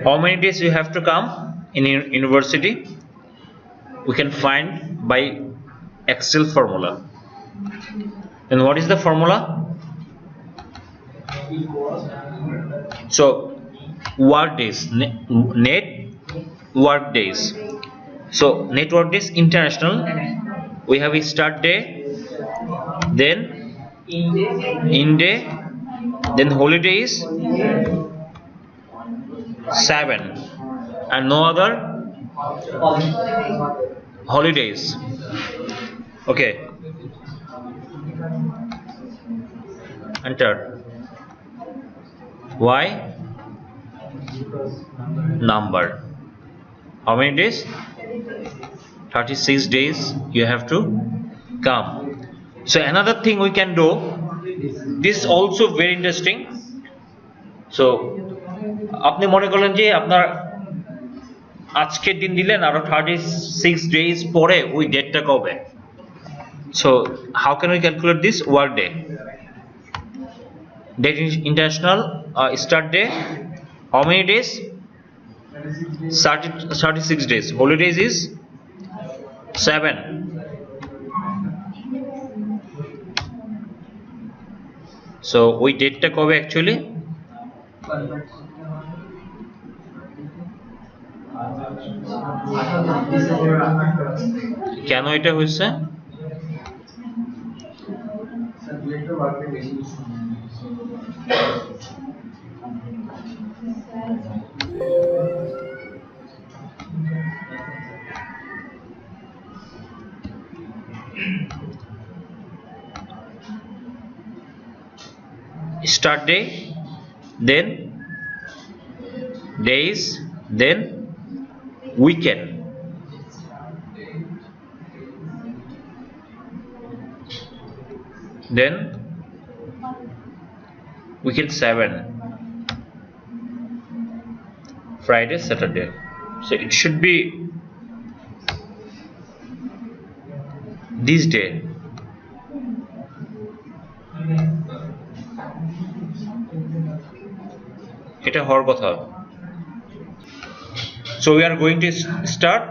How many days you have to come in university? We can find by Excel formula. And what is the formula? So work days, net work days. So network days international, we have a start day, then in day, then holidays 7 and no other holidays. Okay, enter. Why? Number. How many days? 36 days you have to come. So another thing we can do, this also very interesting. So আপনি মনে করলেন যে আপনার আজকের দিন দিলেন আর 36 days পরে ওই ডেটটা কবে? So how can we calculate this? Work day. Date is international, start day. How many days? 36 days. Holidays is 7. So ওই ডেটটা কবে actually? কেন এটা হয়েছে? Start day, then days, then weekend. Then weekend 7, Friday, Saturday. So it should be this day. এটা হওয়ার কথা. So we are going to start